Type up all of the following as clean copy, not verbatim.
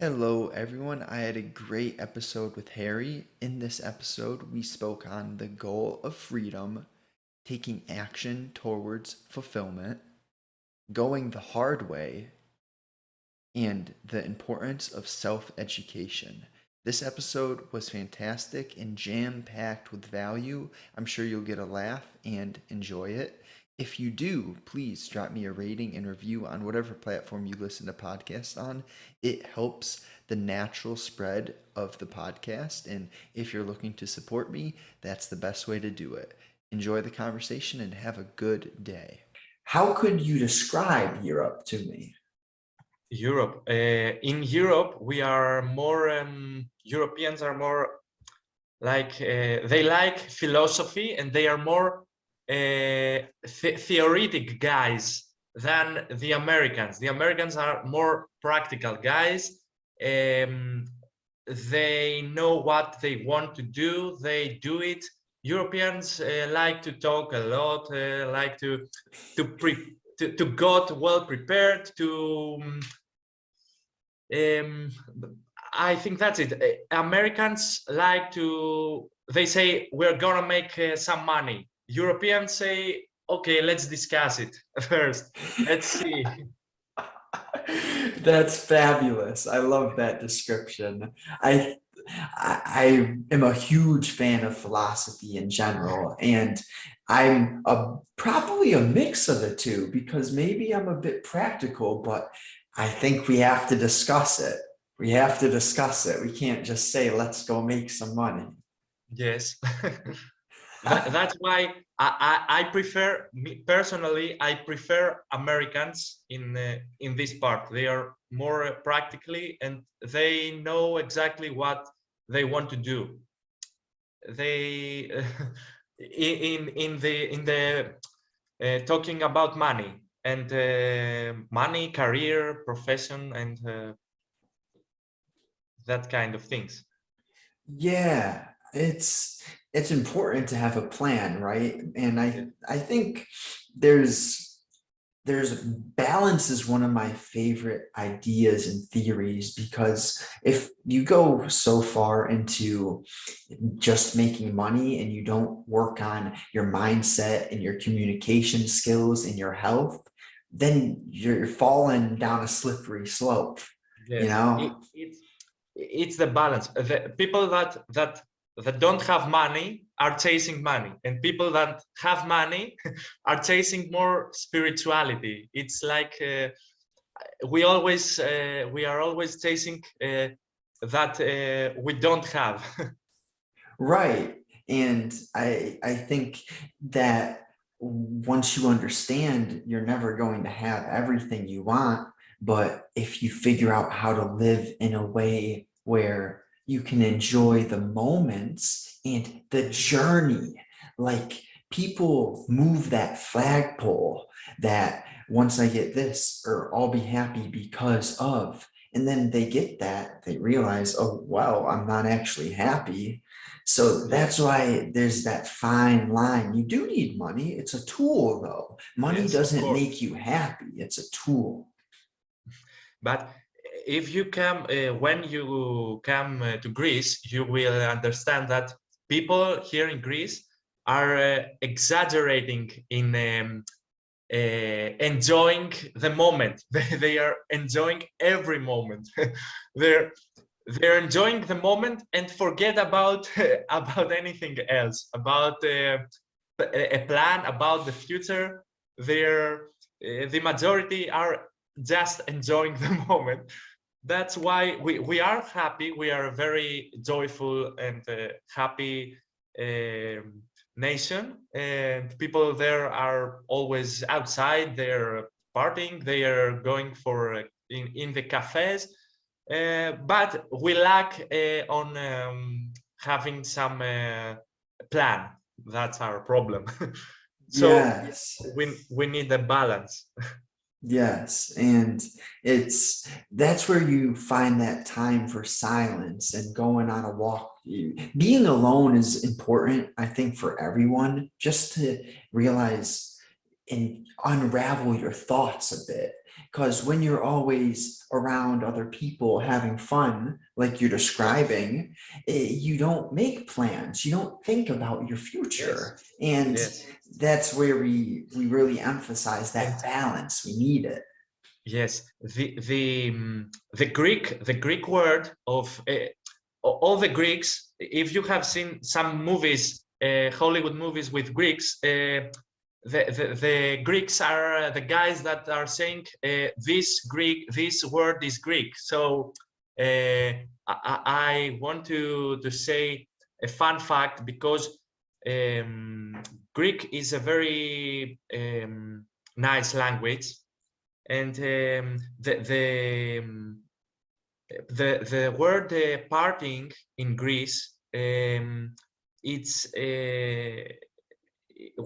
Hello, everyone. I had a great episode with Harry. In this episode, we spoke on the goal of freedom, taking action towards fulfillment, going the hard way, and the importance of self education. This episode was fantastic and jam packed with value. I'm sure you'll get a laugh and enjoy it. If you do, please drop me a rating and review on whatever platform you listen to podcasts on. It helps the natural spread of the podcast. And if you're looking to support me, that's the best way to do it. Enjoy the conversation and have a good day. How could you describe Europe to me? Europe. In Europe, we are more, Europeans are more like, they like philosophy and they are more theoretic guys than the Americans. The Americans are more practical guys. They know what they want to do, they do it. Europeans like to talk a lot, like to got well prepared to I think that's it. Americans like to, they say we're gonna make some money. Europeans say, okay, let's discuss it first. Let's see. That's fabulous. I love that description. I I am a huge fan of philosophy in general, and probably a mix of the two because maybe I'm a bit practical, but I think we have to discuss it. We have to discuss it. We can't just say, let's go make some money. Yes. That's why I prefer, me personally, I prefer Americans in this part. They are more practically and they know exactly what they want to do. They in the talking about money and money, career, profession, and that kind of things. Yeah, it's important to have a plan, right? And I think there's balance is one of my favorite ideas and theories, because if you go so far into just making money and you don't work on your mindset and your communication skills and your health, then you're falling down a slippery slope, you Yes, know? it's the balance. The people that don't have money are chasing money, and people that have money are chasing more spirituality. It's like we are always chasing that we don't have. Right. And I think that once you understand, you're never going to have everything you want, but if you figure out how to live in a way where you can enjoy the moments and the journey, like people move that flagpole that once I get this, or I'll be happy because of, and then they get that, they realize, oh, wow, I'm not actually happy. So that's why there's that fine line. You do need money. It's a tool, though. Money Yes, of doesn't course. make you happy. It's a tool. But if you come, when you come to Greece, you will understand that people here in Greece are exaggerating in enjoying the moment. They are enjoying every moment. they're they're enjoying the moment and forget about about anything else, about a plan, about the future. They're the majority are just enjoying the moment. That's why we are happy. We are a very joyful and happy nation, and people there are always outside. They're partying, they are going for in the cafes, but we lack on having some plan. That's our problem. So Yes. we need a balance. Yes, and that's where you find that time for silence and going on a walk. Being alone is important, I think, for everyone, just to realize and unravel your thoughts a bit. because when you're always around other people having fun, like you're describing, you don't make plans, you don't think about your future. Yes, And yes, that's where we really emphasize and that balance. We need it. yes. The Greek word of all the Greeks. If you have seen some movies, Hollywood movies with Greeks, the Greeks are the guys that are saying this word is Greek. So I want to say a fun fact, because Greek is a very nice language, and the word partying in Greece, it's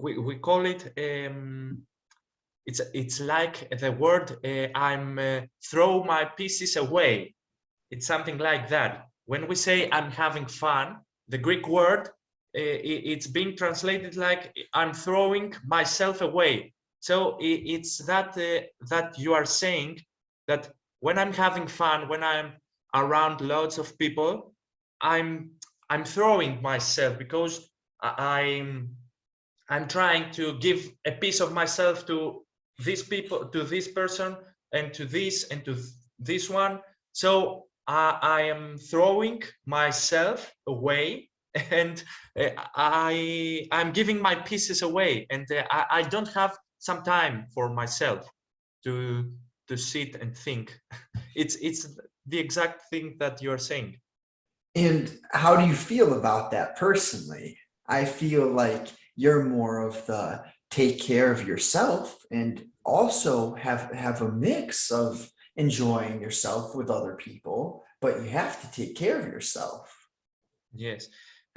we call it it's like the word I'm throw my pieces away. It's something like that. When we say I'm having fun, the Greek word it's being translated like I'm throwing myself away. So it's that that you are saying that when I'm having fun, when I'm around lots of people, I'm throwing myself, because I'm trying to give a piece of myself to these people, to this person, and to this, and to this one. So I am throwing myself away, and I'm giving my pieces away, and I don't have some time for myself to sit and think. It's the exact thing that you're saying. And how do you feel about that personally? I feel like you're more of the take care of yourself and also have a mix of enjoying yourself with other people, but you have to take care of yourself. Yes,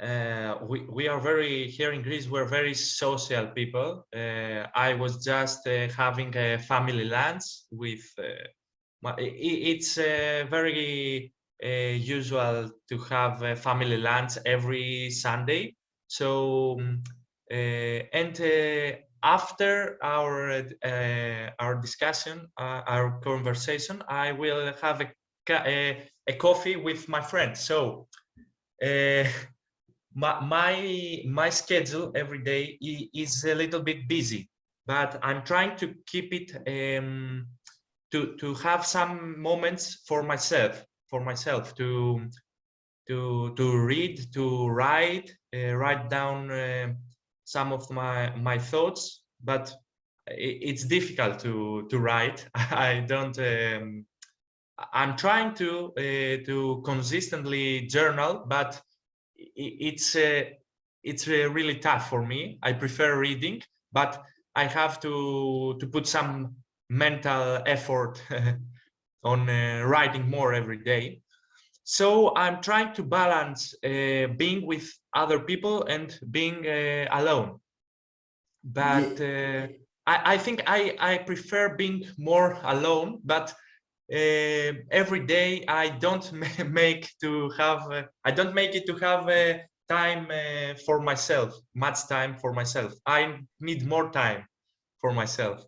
we are very, here in Greece, we're very social people. I was just having a family lunch with it's very usual to have a family lunch every Sunday. So and after our discussion, our conversation, I will have a coffee with my friends. So uh, my schedule every day is a little bit busy, but I'm trying to keep it to have some moments for myself to read, to write down some of my thoughts. But it's difficult to write. I don't. I'm trying to consistently journal, but it's really tough for me. I prefer reading, but I have to put some mental effort on writing more every day. So I'm trying to balance being with other people and being alone. But Yeah, I think I prefer being more alone, but every day I don't make to have I don't make it to have time for myself, much time for myself. I need more time for myself.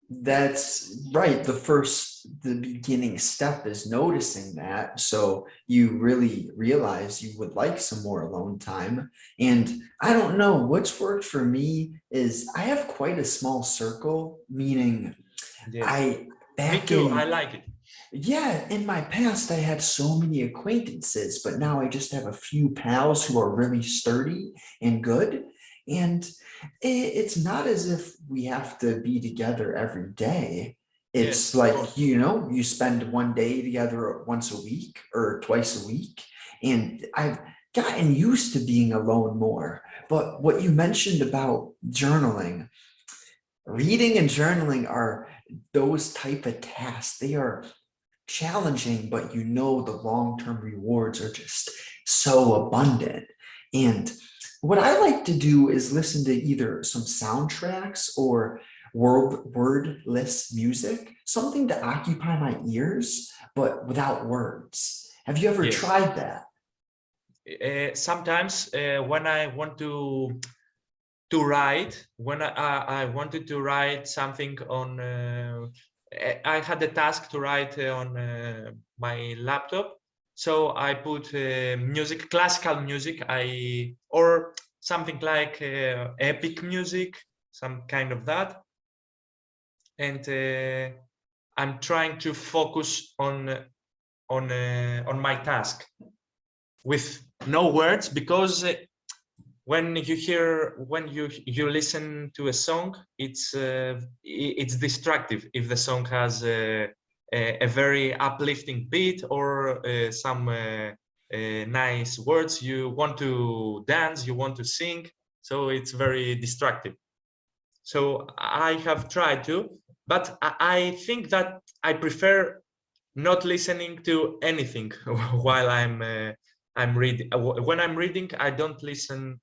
that's right. The beginning step is noticing that. So you really realize you would like some more alone time. And I don't know, what's worked for me is I have quite a small circle, meaning Yes, I me back too. I in like it. yeah, in my past, I had so many acquaintances, but now I just have a few pals who are really sturdy and good. And it's not as if we have to be together every day. Yes, It's of like, course. you spend one day together once a week or twice a week. And I've gotten used to being alone more. But what you mentioned about journaling, reading and journaling are those type of tasks. They are challenging, but the long-term rewards are just so abundant. And what I like to do is listen to either some soundtracks or wordless music, something to occupy my ears, but without words. Have you ever Yes. tried that? Sometimes when I want to write, when I wanted to write something on I had a task to write on my laptop, so I put music, classical music, or something like epic music, some kind of that, and I'm trying to focus on my task with no words, because when you listen to a song, it's distractive if the song has a very uplifting beat or some nice words. You want to dance, you want to sing, so it's very distractive. So I have tried to, but I think that I prefer not listening to anything while I'm reading. When I'm reading, I don't listen.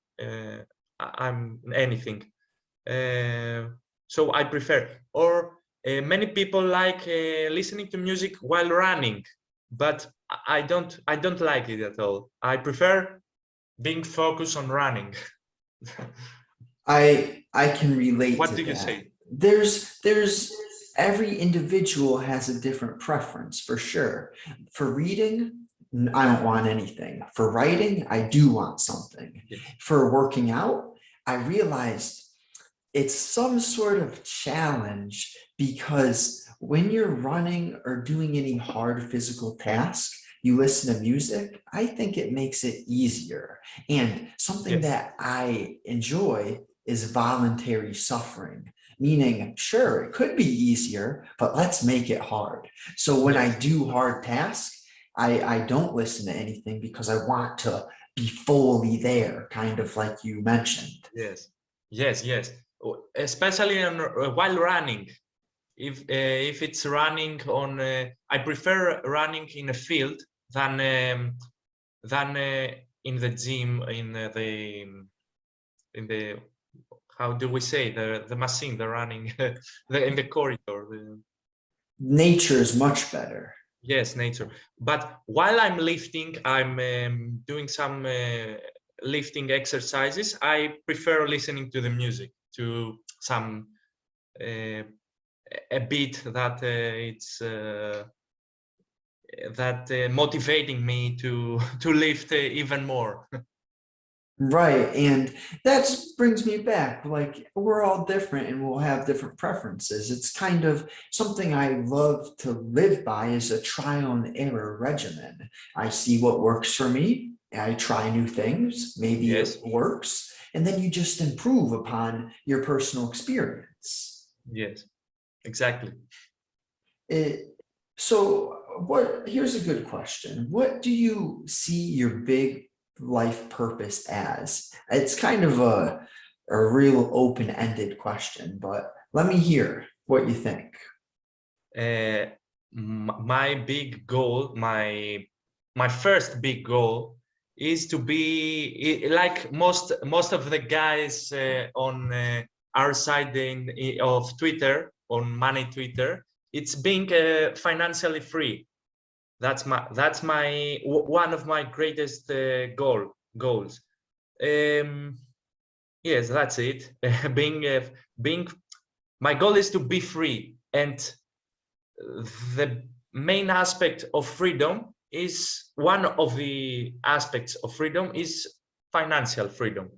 I'm anything. So I prefer. Or many people like listening to music while running, but I don't. I don't like it at all. I prefer being focused on running. I can relate What to do you that. say? There's every individual has a different preference for sure. For reading, I don't want anything. For writing, I do want something. Yes. For working out, I realized it's some sort of challenge, because when you're running or doing any hard physical task, you listen to music, I think it makes it easier. And something Yes. that I enjoy is voluntary suffering, meaning, sure, it could be easier, but let's make it hard. So when I Yes. do hard tasks, I don't listen to anything because I want to be fully there, kind of like you mentioned. Yes. Yes. Yes. Especially while running. If it's running on, I prefer running in a field than in the gym, in the how do we say, the machine, the running, in the corridor. Nature is much better. Yes, nature. But while I'm lifting, I'm doing some lifting exercises. I prefer listening to the music, to some a beat that it's motivating me to to lift even more. Right. And that brings me back. Like, we're all different and we'll have different preferences. It's kind of something I love to live by, is a trial and error regimen. I see what works for me. I try new things. Maybe it Yes, works. And then you just improve upon your personal experience. yes, exactly. It, so here's a good question. What do you see your big life purpose as? It's kind of a real open-ended question, but let me hear what you think. Uh, my big goal, my first big goal, is to be like most of the guys on our side of Twitter, on Money Twitter. It's being financially free. That's my one of my greatest goals. Um, yes, that's it. Being my goal is to be free, and the main aspect of freedom is, one of the aspects of freedom is financial freedom.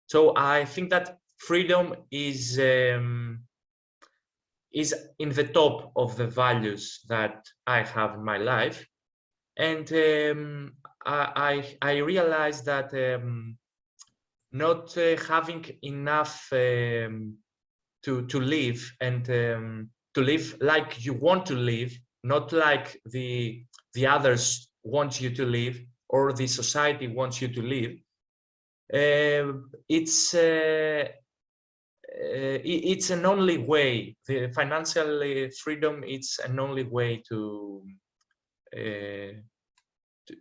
So I think that freedom is in the top of the values that I have in my life. And I realized that not having enough to live, and to live like you want to live, not like the others want you to live, or the society wants you to live. It's an only way. The financial freedom, it's an only way uh,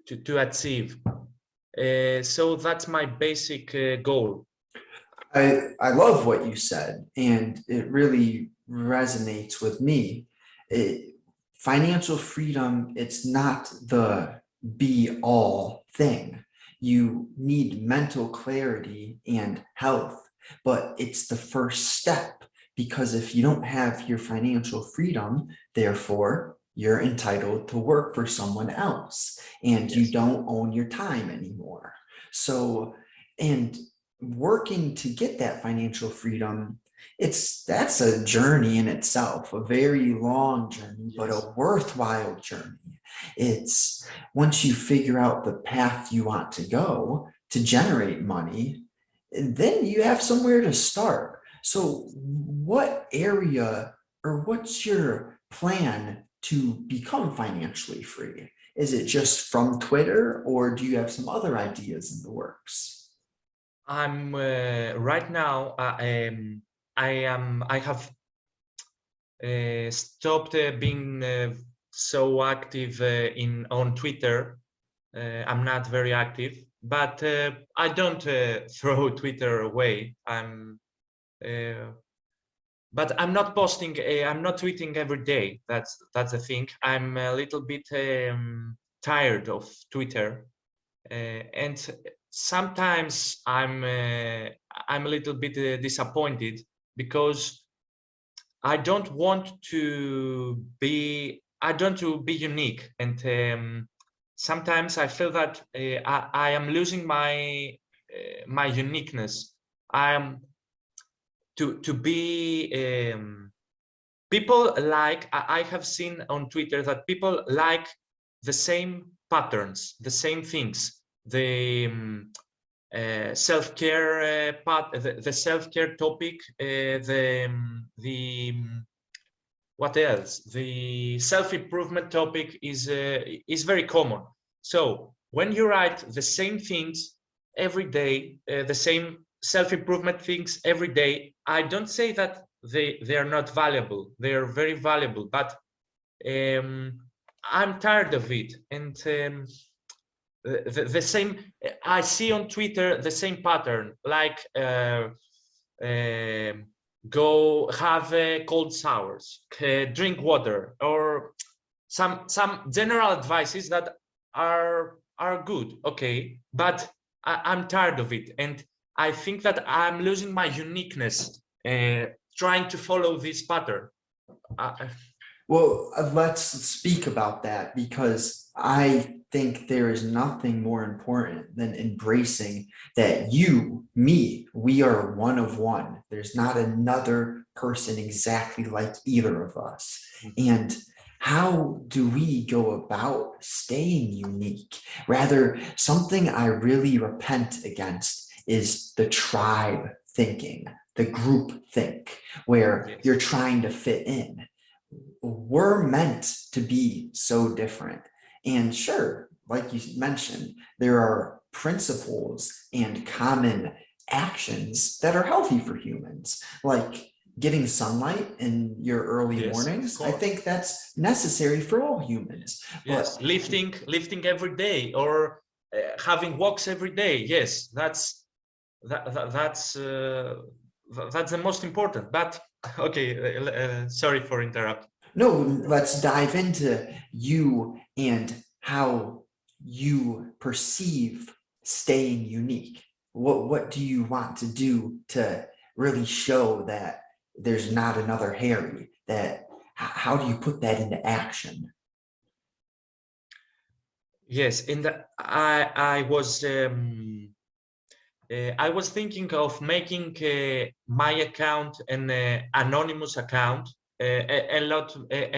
to achieve. So that's my basic goal. I love what you said, and it really resonates with me. Financial freedom, it's not the be all thing. You need mental clarity and health, but it's the first step, because if you don't have your financial freedom, therefore you're entitled to work for someone else, and you Yes. don't own your time anymore. So, and working to get that financial freedom, that's a journey in itself, a very long journey, but Yes. a worthwhile journey. It's once you figure out the path you want to go to generate money, then you have somewhere to start. So what area or what's your plan to become financially free? Is it just from Twitter, or do you have some other ideas in the works? I'm right now. I have stopped being so active on Twitter. I'm not very active, but I don't throw Twitter away. Uh, but I'm not posting. I'm not tweeting every day. That's the thing. I'm a little bit tired of Twitter, and sometimes I'm a little bit disappointed because I don't to be unique, and sometimes I feel that I am losing my uniqueness. I am to be people like I have seen on Twitter that people like the same patterns, the same things, the self-care part, the self-care topic, what else? The self-improvement topic is very common. So when you write the same things every day, the same self-improvement things every day, I don't say that they are not valuable. They are very valuable, but I'm tired of it. And the same, I see on Twitter the same pattern, like go have cold showers, drink water, or some general advices that are good, okay, but I'm tired of it, and I think that I'm losing my uniqueness trying to follow this pattern. Well, let's speak about that, because I think there is nothing more important than embracing that you, me, we are one of one. There's not another person exactly like either of us. And how do we go about staying unique? Rather, something I really repent against is the tribe thinking, the group think, where Yes. you're trying to fit in. We're meant to be so different. And sure, like you mentioned, there are principles and common actions that are healthy for humans, like getting sunlight in your early Yes, of mornings. I course. think that's necessary for all humans. Yes, But lifting every day, or having walks every day. Yes, that's the most important. But okay, sorry for interrupting. no, let's dive into you and how you perceive staying unique. What do you want to do to really show that there's not another Harry? That how do you put that into action? Yes, in the I was thinking of making my account an anonymous account, a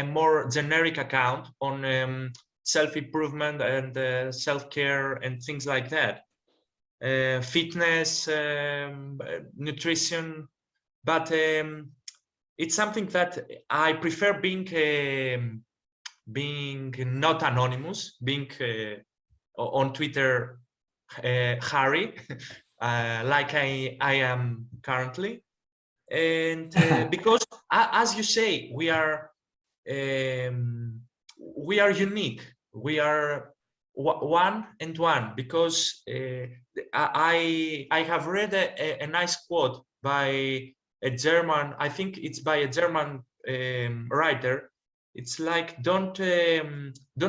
more generic account on self-improvement and self-care and things like that, fitness, nutrition, but it's something that I prefer being not anonymous, being on Twitter, Harry, like I am currently, and because as you say, we are unique. We are one and one, because I have read a nice quote by a German. I think it's by a German writer. It's like don't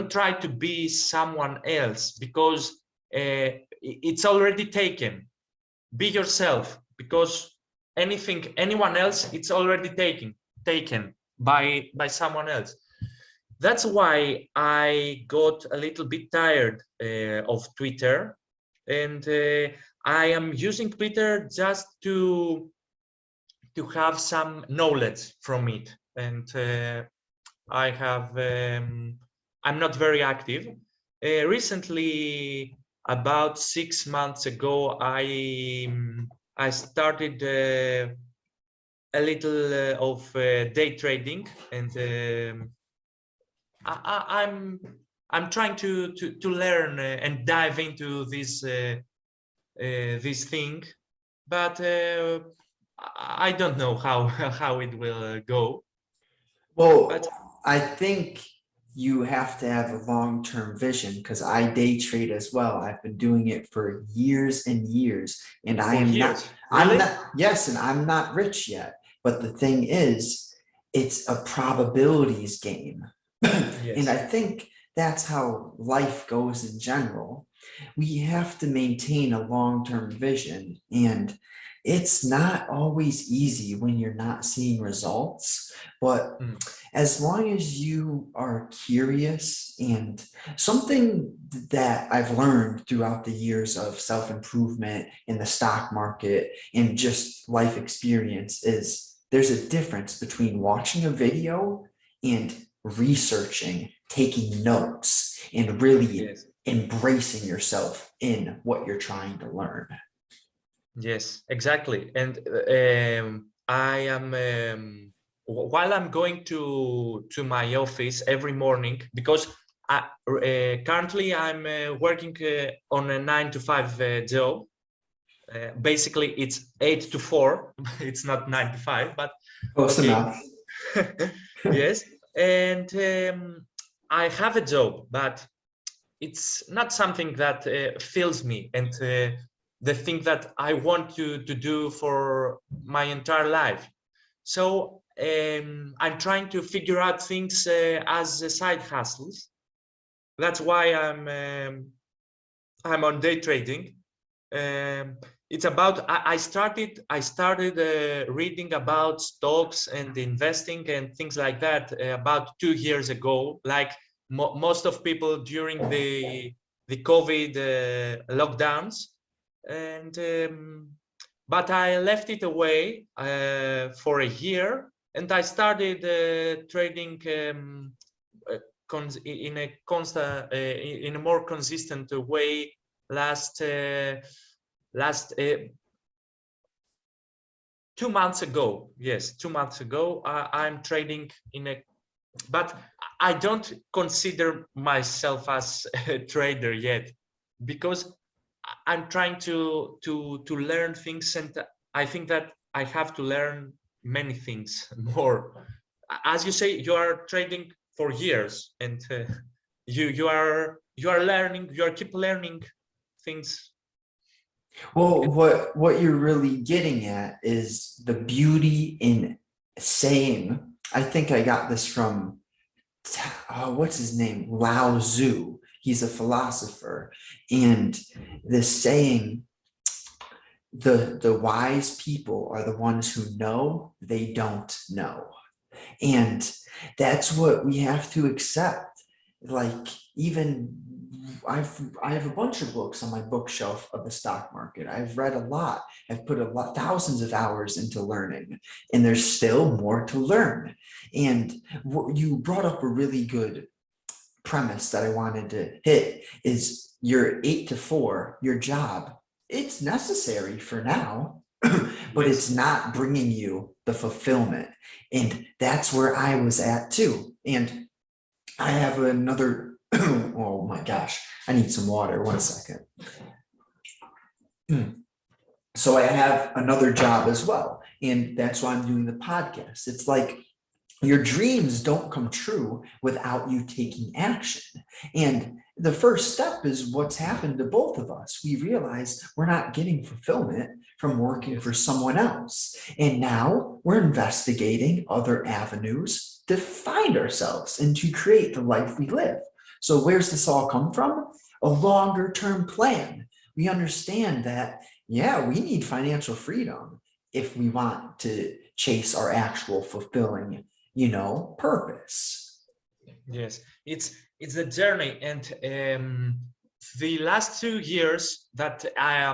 try to be someone else, because it's already taken. Be yourself, because anyone else, it's already taken by someone else. That's why I got a little bit tired of Twitter, and I am using Twitter just to have some knowledge from it. And I'm not very active. Recently, about 6 months ago, I started a little of day trading, and I'm trying to learn and dive into this thing, but I don't know how how it will go. Well, But I think you have to have a long-term vision, because I day trade as well. I've been doing it for years and years, and for years, really? yes, and I'm not rich yet. But the thing is, it's a probabilities game. And I Yes, think that's how life goes in general. We have to maintain a long-term vision, and it's not always easy when you're not seeing results, but mm, as long as you are curious. And something that I've learned throughout the years of self-improvement in the stock market and just life experience is there's a difference between watching a video and researching, taking notes, and really yes, embracing yourself in what you're trying to learn. yes, exactly. And I am while I'm going to my office every morning, because currently I'm working on a 9 to 5 job. Basically, it's 8 to 4. It's not 9 to 5, but Close okay. enough. Yes, and I have a job, but it's not something that fills me, and the thing that I want to do for my entire life. So I'm trying to figure out things as side hustles. That's why I'm on day trading. Um, it's about I started reading about stocks and investing and things like that about 2 years ago. Like most of people during the COVID lockdowns, and but I left it away for a year, and I started trading in a constant, in a more consistent way last. Last 2 months ago. Yes, 2 months ago. I'm trading in a, but I don't consider myself as a trader yet, because I'm trying to learn things, and I think that I have to learn many things more. As you say, you are trading for years, and you are learning. You are keep learning things. Well, what you're really getting at is the beauty in saying, I think I got this from, what's his name? Lao Tzu. He's a philosopher. And this saying, the wise people are the ones who know they don't know. And that's what we have to accept. Like, even I have a bunch of books on my bookshelf of the stock market. I've read a lot. I've put thousands of hours into learning, and there's still more to learn. And you brought up a really good premise that I wanted to hit is your 8 to 4, your job. It's necessary for now, but it's Yes. not bringing you the fulfillment. And that's where I was at too. And I have another, oh my gosh, I need some water. 1 second. So I have another job as well. And that's why I'm doing the podcast. It's like your dreams don't come true without you taking action. And the first step is what's happened to both of us. We realize we're not getting fulfillment from working for someone else. And now we're investigating other avenues to find ourselves and to create the life we live. So where's this all come from? A longer term plan. We understand that, yeah, we need financial freedom. if we want to chase our actual fulfilling, purpose. Yes, it's a journey, and the last 2 years that I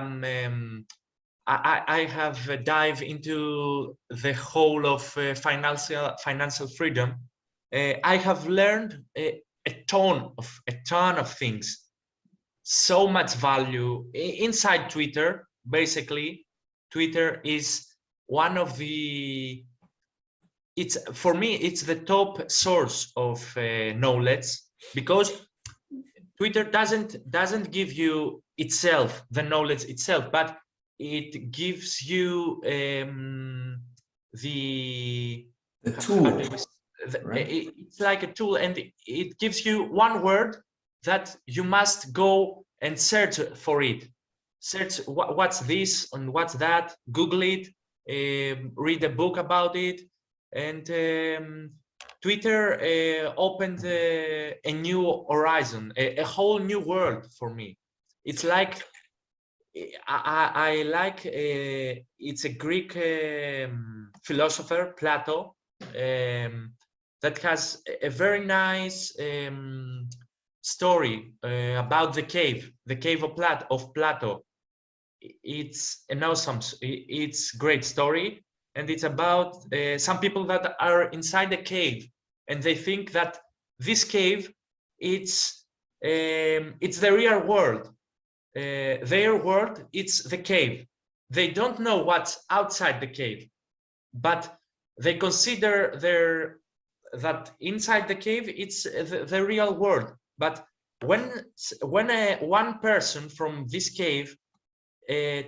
have dived into the whole of financial freedom. I have learned a ton of things, so much value inside Twitter. Basically, Twitter is one of the it's for me it's the top source of knowledge, because Twitter doesn't give you itself the knowledge itself, but it gives you The how do tool, right? it's like a tool, and it gives you one word that you must go and search for it. Search what's this and what's that, Google it, read a book about it. And Twitter opened a new horizon, a whole new world for me. It's like I like it's a Greek philosopher, Plato, that has a very nice story about the cave of Plato. It's an awesome, it's great story, and it's about some people that are inside a cave, and they think that this cave it's the real world. Their world, it's the cave. They don't know what's outside the cave, but they consider that inside the cave it's the real world. But when one person from this cave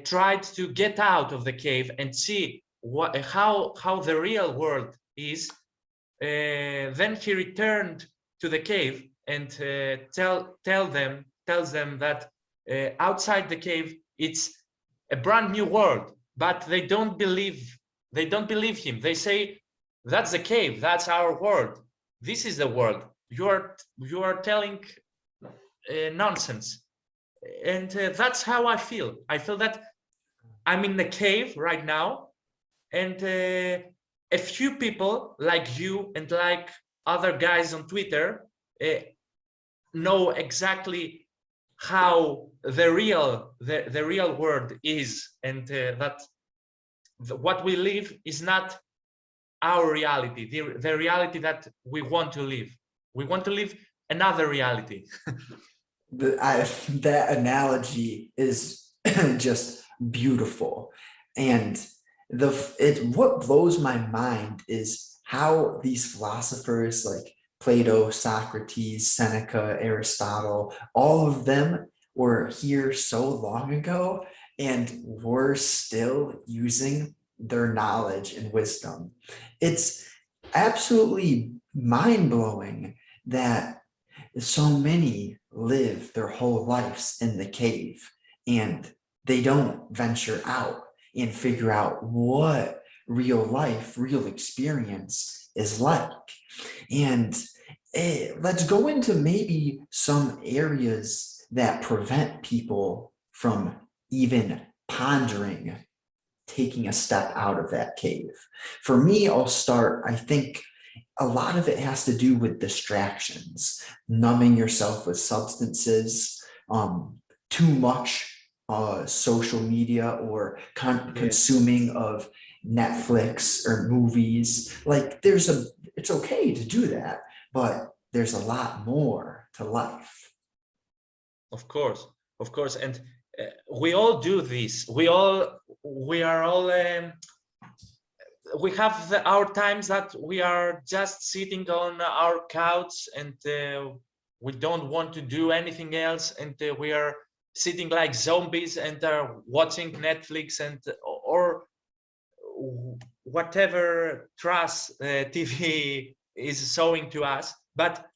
tried to get out of the cave and see how the real world is, then he returned to the cave and tells them that outside the cave it's a brand new world, but they don't believe him. They say, that's the cave, that's our world, this is the world, you are telling nonsense. And that's how I feel. I feel that I'm in the cave right now, and a few people like you and like other guys on Twitter know exactly how the real world is, and that what we live is not our reality, the reality that we want to live. We want to live another reality. That analogy is just beautiful. And what blows my mind is how these philosophers like Plato, Socrates, Seneca, Aristotle, all of them were here so long ago, and we're still using their knowledge and wisdom. It's absolutely mind-blowing that so many live their whole lives in the cave, and they don't venture out and figure out what real life, real experience is like. And let's go into maybe some areas that prevent people from even pondering taking a step out of that cave. For me, I'll start, I think a lot of it has to do with distractions, numbing yourself with substances, too much social media, or consuming of Netflix or movies. Like it's okay to do that, but there's a lot more to life. Of course, and we all do this. We are all we have our times that we are just sitting on our couch, and we don't want to do anything else, and we are sitting like zombies and are watching Netflix and or whatever trash TV is showing to us. But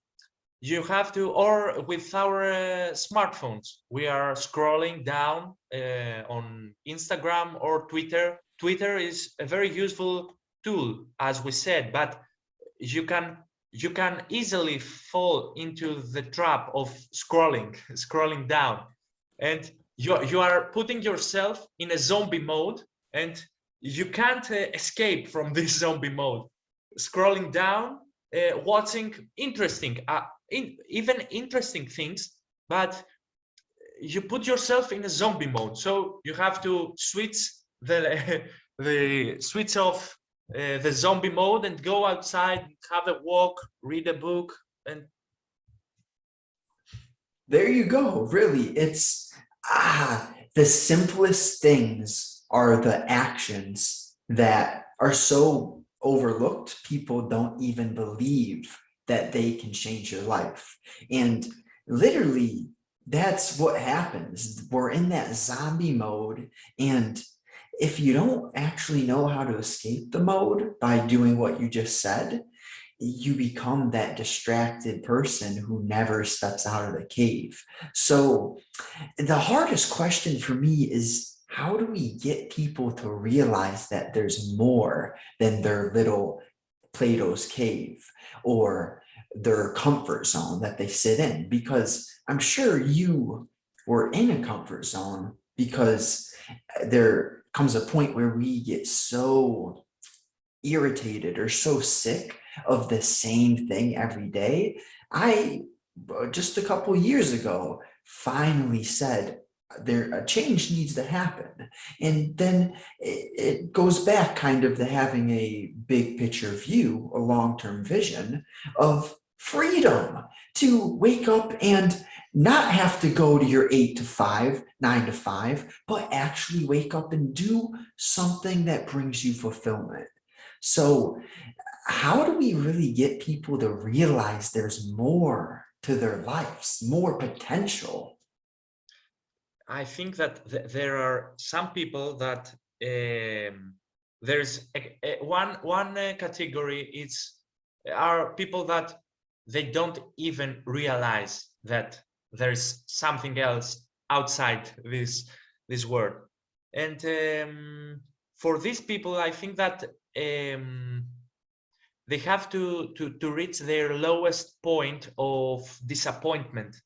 you have to, or with our smartphones, we are scrolling down on Instagram or Twitter. Twitter is a very useful tool, as we said, but you can easily fall into the trap of scrolling down, and you are putting yourself in a zombie mode, and you can't escape from this zombie mode. Scrolling down, watching interesting, even interesting things, but you put yourself in a zombie mode. So you have to switch the the switch off the zombie mode and go outside, have a walk, read a book, and There you go. Really, it's the simplest things are the actions that are so overlooked. People don't even believe that they can change your life. And literally, that's what happens. We're in that zombie mode. And if you don't actually know how to escape the mode by doing what you just said, you become that distracted person who never steps out of the cave. So the hardest question for me is, how do we get people to realize that there's more than their little Plato's cave or their comfort zone that they sit in? Because I'm sure you were in a comfort zone, because there comes a point where we get so irritated or so sick of the same thing every day. I just a couple years ago finally said there a change needs to happen, and then it goes back kind of to having a big picture view, a long-term vision of freedom to wake up and not have to go to your 8 to 5, 9 to 5, but actually wake up and do something that brings you fulfillment. So how do we really get people to realize there's more to their lives, more potential? I think that there are some people that there's one category. Are people that they don't even realize that there's something else outside this world, and for these people, I think that they have to reach their lowest point of disappointment.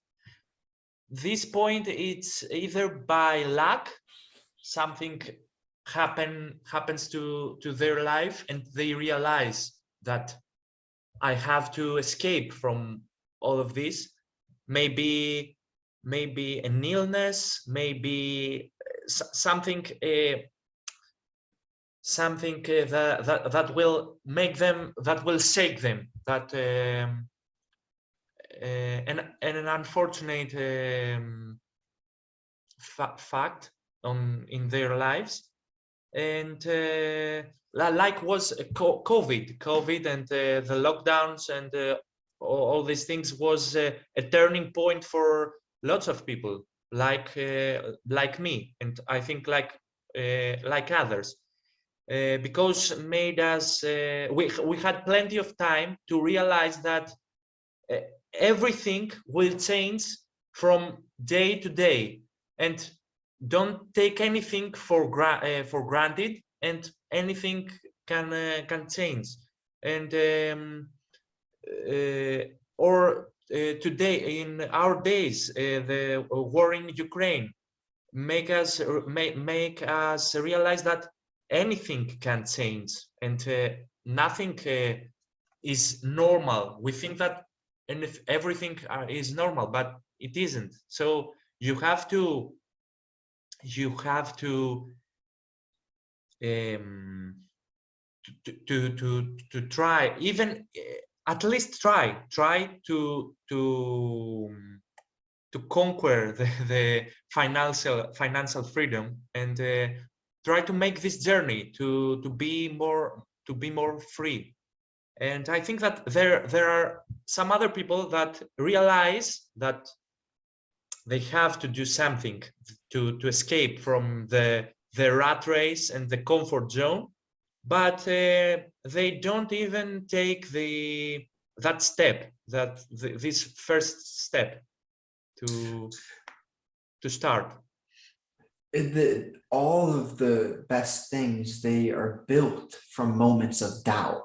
This point, it's either by luck, something happens to their life and they realize that I have to escape from all of this. Maybe an illness, maybe something that will make them, that will shake them, that and an unfortunate fact in their lives, and like was COVID and the lockdowns and all these things was a turning point for lots of people, like me, and I think like others, because made us we had plenty of time to realize that everything will change from day to day, and don't take anything for granted, and anything can change. And today, in our days, the war in Ukraine make us realize that anything can change, and nothing is normal. We think that, and if everything is normal, but it isn't. So you have to try, even at least try to conquer the financial freedom, and try to make this journey to be more free. And I think that there are some other people that realize that they have to do something to escape from the rat race and the comfort zone, but they don't even take that step, this first step to start. All of the best things, they are built from moments of doubt.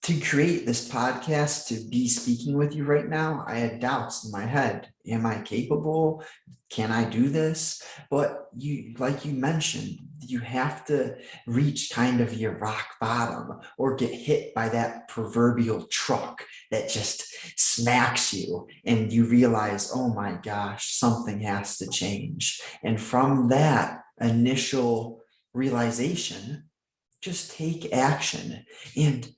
to create this podcast, to be speaking with you right now, I had doubts in my head. Am I capable? Can I do this? But like you mentioned, you have to reach kind of your rock bottom or get hit by that proverbial truck that just smacks you. And you realize, oh my gosh, something has to change. And from that initial realization, just take action. And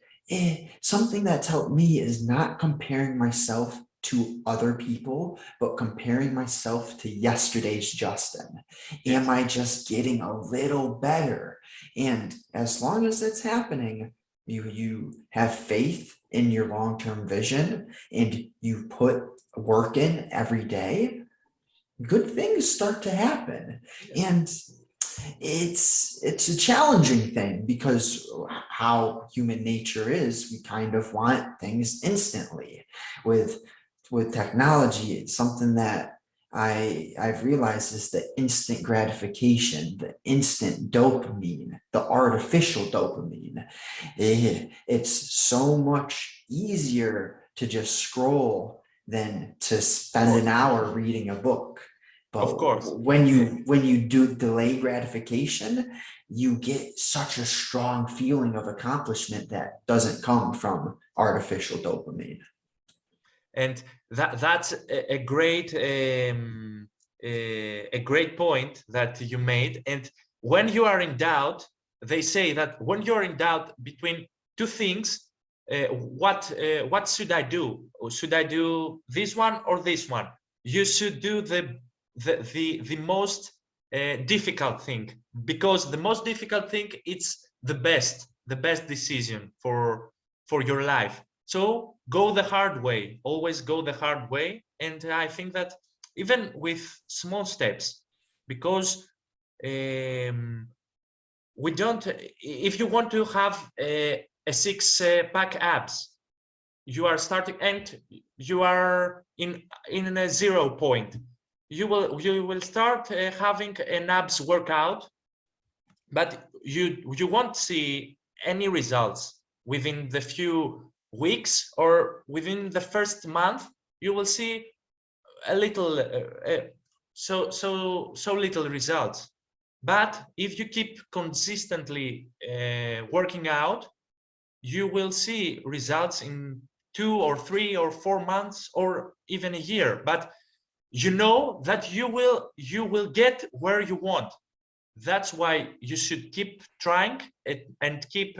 something that's helped me is not comparing myself to other people, but comparing myself to yesterday's Justin. Yes. Am I just getting a little better? And as long as it's happening, you have faith in your long-term vision and you put work in every day, good things start to happen. And it's a challenging thing because how human nature is, we kind of want things instantly. With technology, it's something that I've realized is the instant gratification, the instant dopamine, the artificial dopamine. It's so much easier to just scroll than to spend an hour reading a book. But Of course. when you do delay gratification, you get such a strong feeling of accomplishment that doesn't come from artificial dopamine. And that's a great point that you made. And when you are in doubt, they say that when you're in doubt between two things, what should I do? Should I do this one or this one? You should do the most difficult thing, because the most difficult thing is the best decision for your life. So go the hard way, always go the hard way. And I think that even with small steps, because we don't, if you want to have a six-pack abs, you are starting and you are in a 0 point. You will start having an abs workout, but you won't see any results within the few weeks or within the first month. You will see a little so little results. But if you keep consistently working out, you will see results in 2 or 3 or 4 months or even a year. But you know that you will get where you want. That's why you should keep trying and keep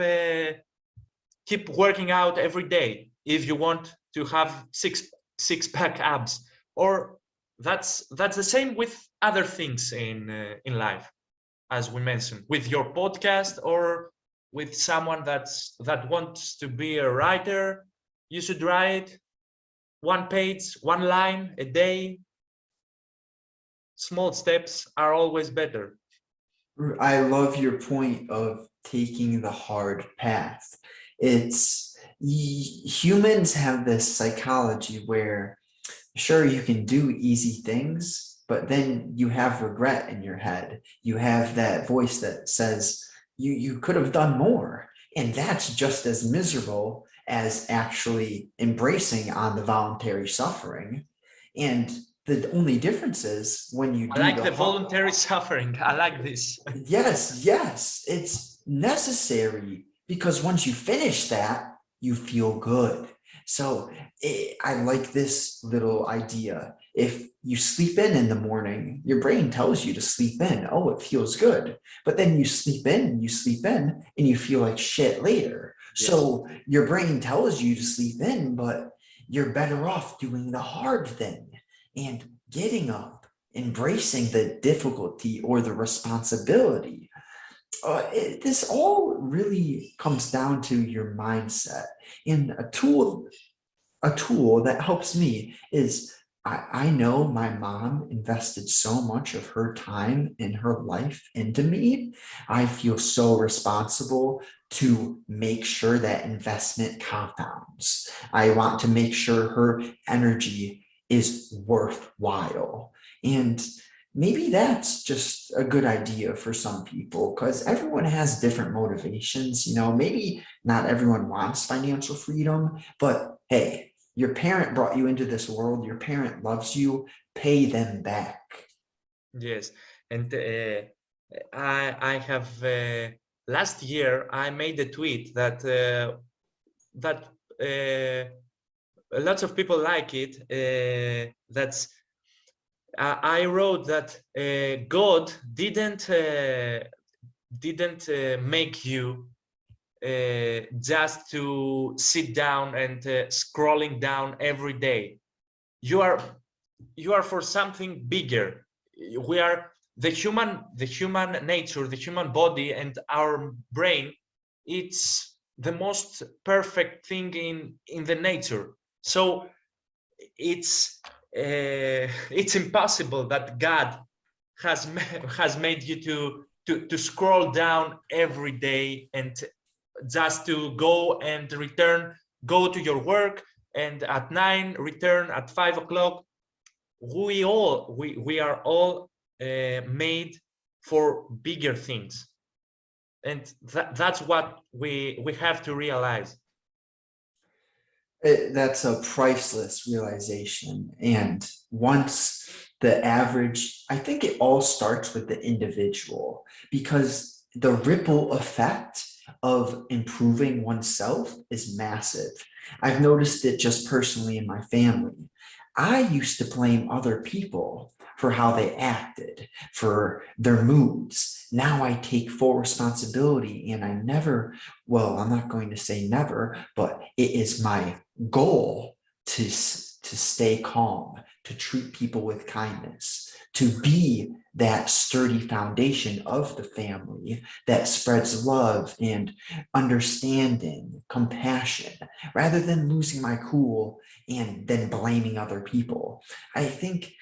working out every day if you want to have six-pack abs. Or that's the same with other things in life, as we mentioned, with your podcast or with someone that wants to be a writer. You should write 1 page, 1 line a day. Small steps are always better. I love your point of taking the hard path. It's humans have this psychology where sure, you can do easy things, but then you have regret in your head. You have that voice that says you could have done more. And that's just as miserable as actually embracing on the voluntary suffering. And the only difference is when you do I like the voluntary suffering. I like this. Yes, it's necessary because once you finish that, you feel good. So I like this little idea. If you sleep in the morning, your brain tells you to sleep in. Oh, it feels good. But then you sleep in, and you feel like shit later. Yes. So your brain tells you to sleep in, but you're better off doing the hard thing and getting up, embracing the difficulty or the responsibility. This all really comes down to your mindset. And a tool that helps me is I know my mom invested so much of her time in her life into me. I feel so responsible to make sure that investment compounds. I want to make sure her energy is worthwhile. And maybe that's just a good idea for some people because everyone has different motivations. Maybe not everyone wants financial freedom, but hey, your parent brought you into this world, your parent loves you, pay them back. Yes, and I have last year I made a tweet that that lots of people like it. That's I wrote that God didn't make you just to sit down and scrolling down every day. You are for something bigger. We are the human nature, the human body, and our brain. It's the most perfect thing in the nature. So it's it's impossible that God has made you to scroll down every day and just to go and return, go to your work, and at 9 return at 5 o'clock. We are all made for bigger things, and that's what we have to realize. That's a priceless realization. And once the average, I think it all starts with the individual, because the ripple effect of improving oneself is massive. I've noticed it just personally in my family. I used to blame other people for how they acted, for their moods. Now I take full responsibility and I never, well, I'm not going to say never, but it is my goal to stay calm, to treat people with kindness, to be that sturdy foundation of the family that spreads love and understanding, compassion, rather than losing my cool and then blaming other people. I think,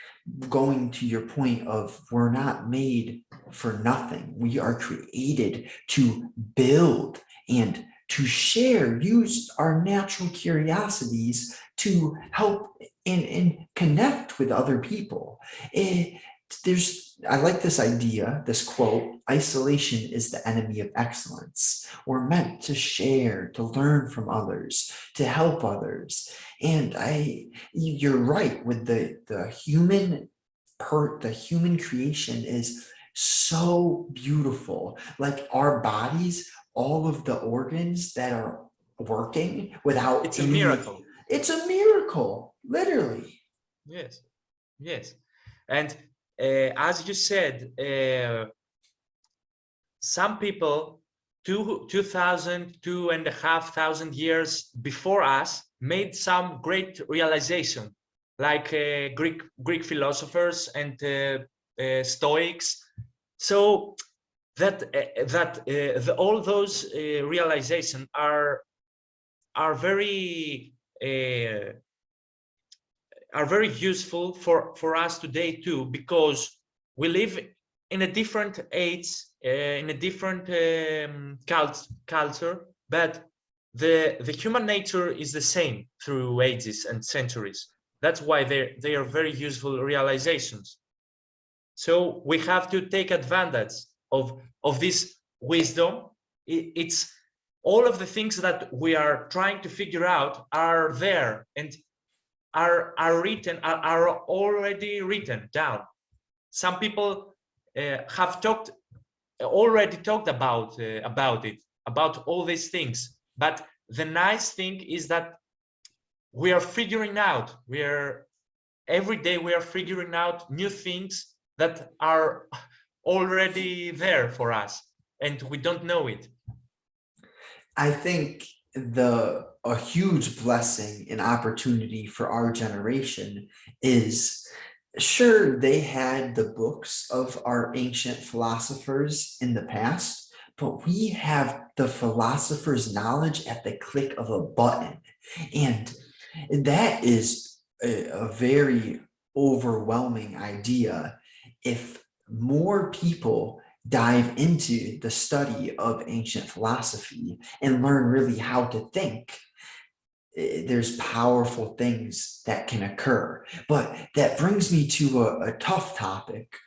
going to your point of, we're not made for nothing. We are created to build and to share, use our natural curiosities to help and connect with other people. I like this idea, this quote: isolation is the enemy of excellence. We're meant to share, to learn from others, to help others. And you're right with the human creation is so beautiful. Like our bodies, all of the organs that are working without It's a miracle. it's a miracle, literally. Yes, yes. And as you said, some people 2,500 years before us made some great realization, like Greek philosophers and Stoics. So all those realizations are very useful for us today too, because we live in a different age, in a different culture, but the human nature is the same through ages and centuries. That's why they are very useful realizations. So we have to take advantage of this wisdom. It's all of the things that we are trying to figure out are there and are already written down. Some people have already talked about it, about all these things. But the nice thing is that we are figuring out. Every day we are figuring out new things that are already there for us, and we don't know it. I think a huge blessing and opportunity for our generation is, sure, they had the books of our ancient philosophers in the past, but we have the philosopher's knowledge at the click of a button. And that is a very overwhelming idea. If more people dive into the study of ancient philosophy and learn really how to think, there's powerful things that can occur. But that brings me to a tough topic.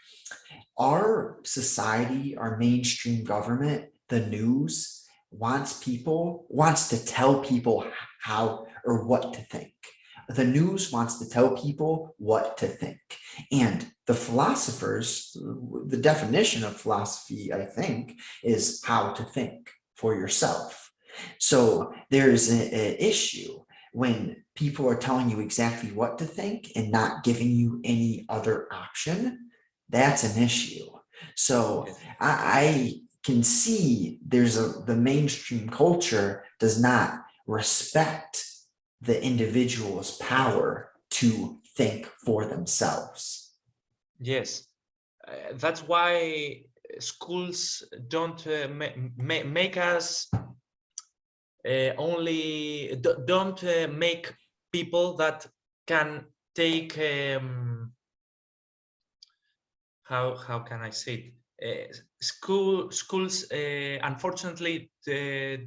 Our society, our mainstream government, the news wants to tell people how or what to think. The news wants to tell people what to think. And the philosophers, the definition of philosophy, I think, is how to think for yourself. So there's an issue when people are telling you exactly what to think and not giving you any other option. That's an issue. So Yes. I can see the mainstream culture does not respect the individual's power to think for themselves. Yes, that's why schools don't make us don't make people that can take how can I say it? Schools unfortunately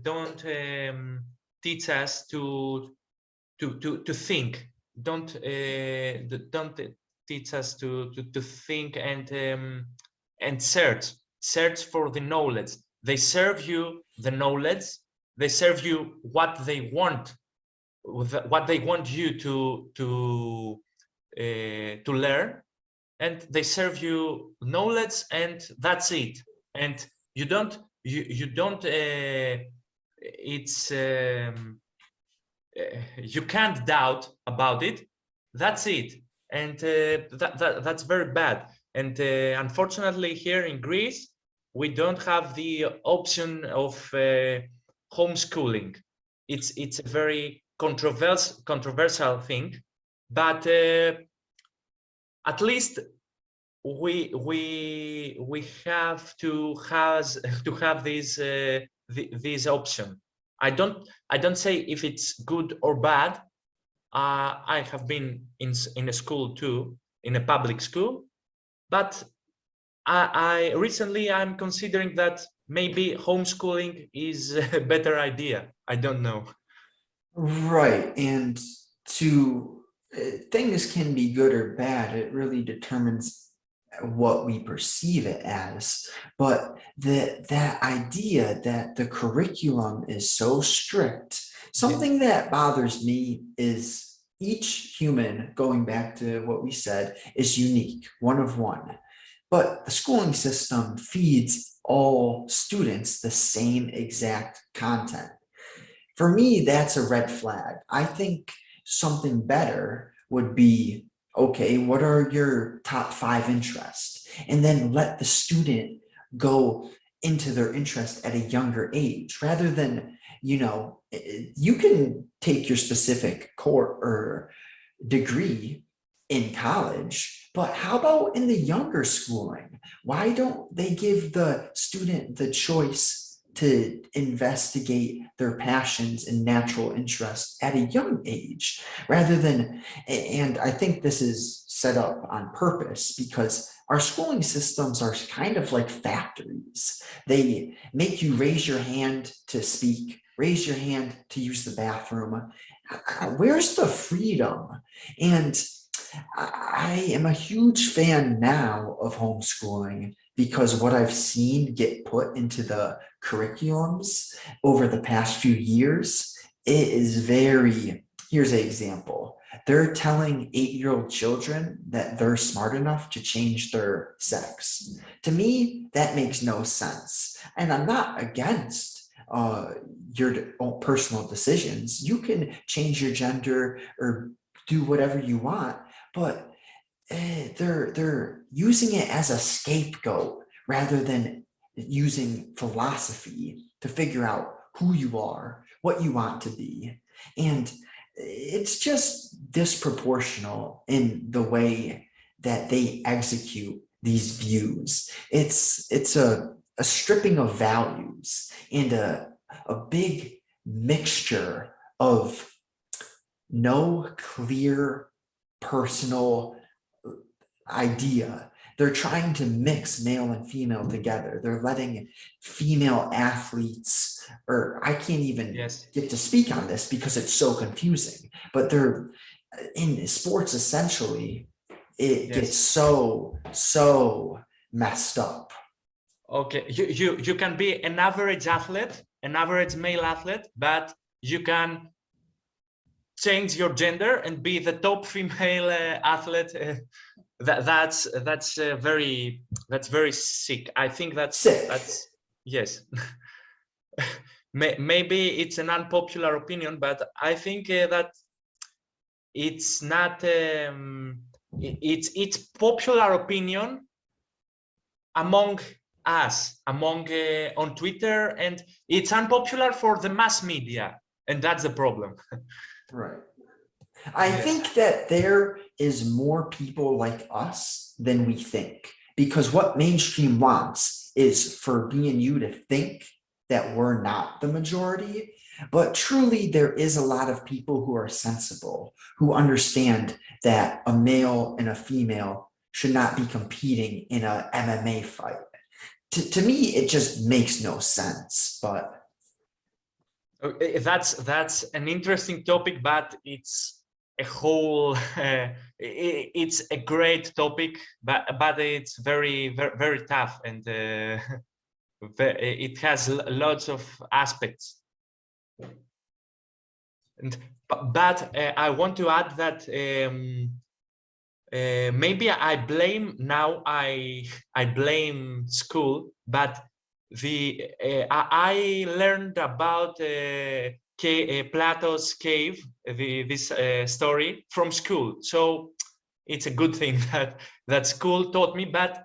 don't teach us to think. Don't teach us to think and search for the knowledge. They serve you the knowledge. They serve you what they want you to learn, and they serve you knowledge, and that's it. And you don't it's you can't doubt about it. That's it. And that's very bad. And unfortunately here in Greece we don't have the option of homeschooling. It's a very controversial thing, but at least we have to have this option. I don't say if it's good or bad. I have been in a school too, in a public school, but I recently I'm considering that maybe homeschooling is a better idea. I don't know. Right. And to things can be good or bad. It really determines what we perceive it as. But that idea that the curriculum is so strict, something that bothers me is each human, going back to what we said, is unique, one of one. But the schooling system feeds all students the same exact content. For me, that's a red flag. I think something better would be, okay, what are your top 5 interests? And then let the student go into their interest at a younger age rather than, you can take your specific core or degree in college, but how about in the younger schooling? Why don't they give the student the choice to investigate their passions and natural interests at a young age rather than, and I think this is set up on purpose because our schooling systems are kind of like factories. They make you raise your hand to speak, raise your hand to use the bathroom. Where's the freedom? And I am a huge fan now of homeschooling because what I've seen get put into the curriculums over the past few years, it is very, here's an example. They're telling 8-year-old children that they're smart enough to change their sex. To me, that makes no sense. And I'm not against your personal decisions. You can change your gender or do whatever you want, but they're using it as a scapegoat rather than using philosophy to figure out who you are, what you want to be. And it's just disproportional in the way that they execute these views. It's a stripping of values and a big mixture of no clear personal idea. They're trying to mix male and female together. They're letting female athletes or I can't even Yes. get to speak on this because it's so confusing, but they're in sports, essentially, it gets Yes. so messed up. Okay. You can be an average athlete, an average male athlete, but you can change your gender and be the top female athlete. That's very sick. I think Sick. that's yes. Maybe it's an unpopular opinion, but I think that it's not. It's popular opinion among us, among on Twitter, and it's unpopular for the mass media, and that's the problem. Right. I Yes. think that there is more people like us than we think, because what mainstream wants is for me and you to think that we're not the majority. But truly, there is a lot of people who are sensible, who understand that a male and a female should not be competing in a MMA fight. To me, it just makes no sense. But That's an interesting topic, but it's a whole. It's a great topic, but it's very tough, and it has lots of aspects. And but I want to add that maybe I blame now. I blame school, but I learned about Plato's cave, this story from school. So it's a good thing that school taught me, but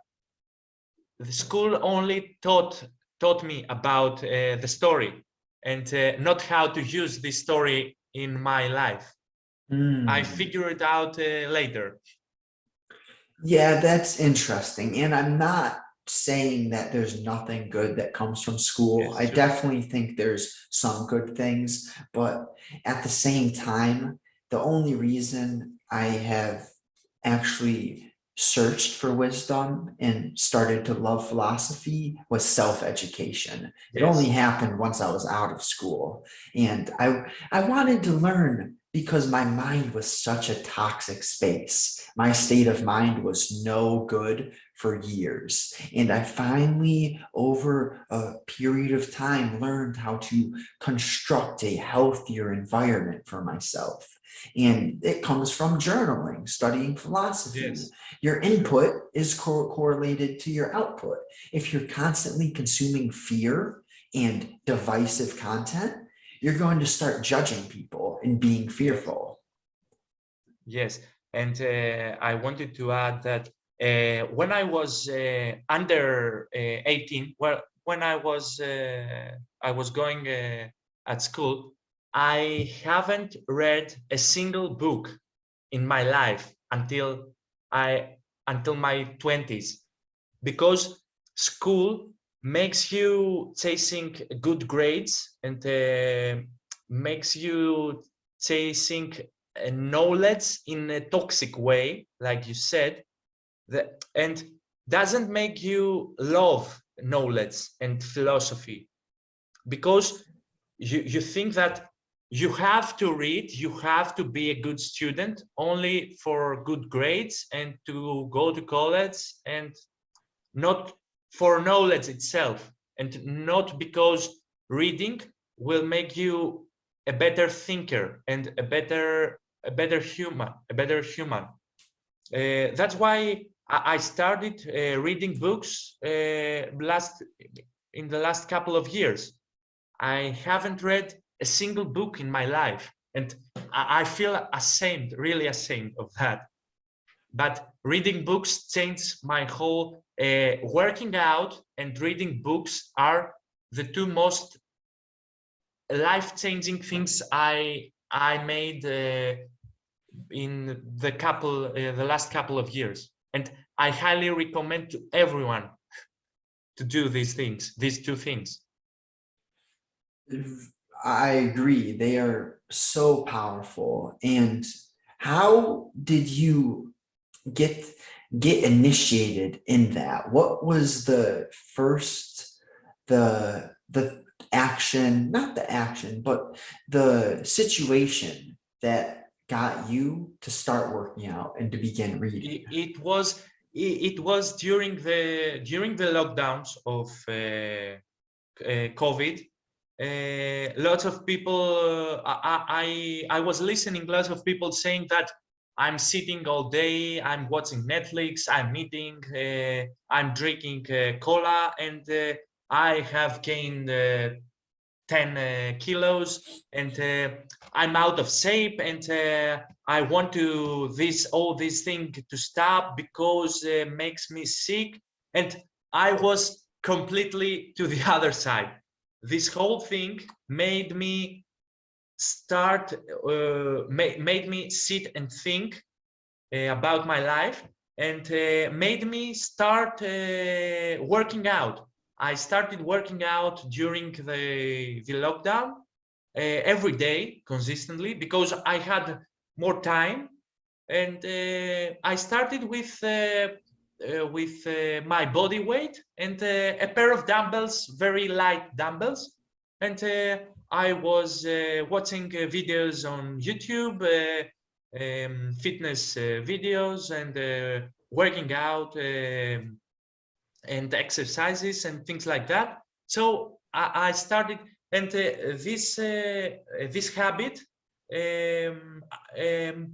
the school only taught me about the story and not how to use this story in my life. I figure it out later. yeah, that's interesting. And I'm not saying that there's nothing good that comes from school. Yes, I sure. definitely think there's some good things, but at the same time, the only reason I have actually searched for wisdom and started to love philosophy was self-education. It only Yes. happened once I was out of school. And I wanted to learn because my mind was such a toxic space. My state of mind was no good for years. And I finally, over a period of time, learned how to construct a healthier environment for myself. And it comes from journaling, studying philosophy. Yes. Your input is correlated to your output. If you're constantly consuming fear and divisive content, you're going to start judging people and being fearful. Yes, and I wanted to add that when I was under 18, well, when I was going at school, I haven't read a single book in my life until my 20s, because school makes you chasing good grades and makes you chasing knowledge in a toxic way, like you said, and doesn't make you love knowledge and philosophy, because you think that you have to read, you have to be a good student only for good grades and to go to college, and not for knowledge itself, and not because reading will make you a better thinker and a better human. That's why I started reading books in the last couple of years. I haven't read a single book in my life, and I feel ashamed, really ashamed of that. But reading books changed my whole. Working out and reading books are the two most life-changing things I made in the last couple of years, and I highly recommend to everyone to do these two things. I agree. They are so powerful. And how did you get initiated in that? What was the first the action, not the action, but the situation that got you to start working out and to begin reading? It was during the lockdowns of COVID. Lots of people, I was listening lots of people saying that I'm sitting all day, I'm watching Netflix, I'm eating, I'm drinking cola, and I have gained 10 kilos, and I'm out of shape, and I want to all this thing to stop because it makes me sick. And I was completely to the other side. This whole thing made me made me sit and think about my life, and made me start working out. I started working out during the lockdown every day consistently because I had more time, and I started with my body weight and a pair of dumbbells, very light dumbbells, and I was watching videos on YouTube, fitness videos, and working out and exercises and things like that. So I started, and this habit, um, um,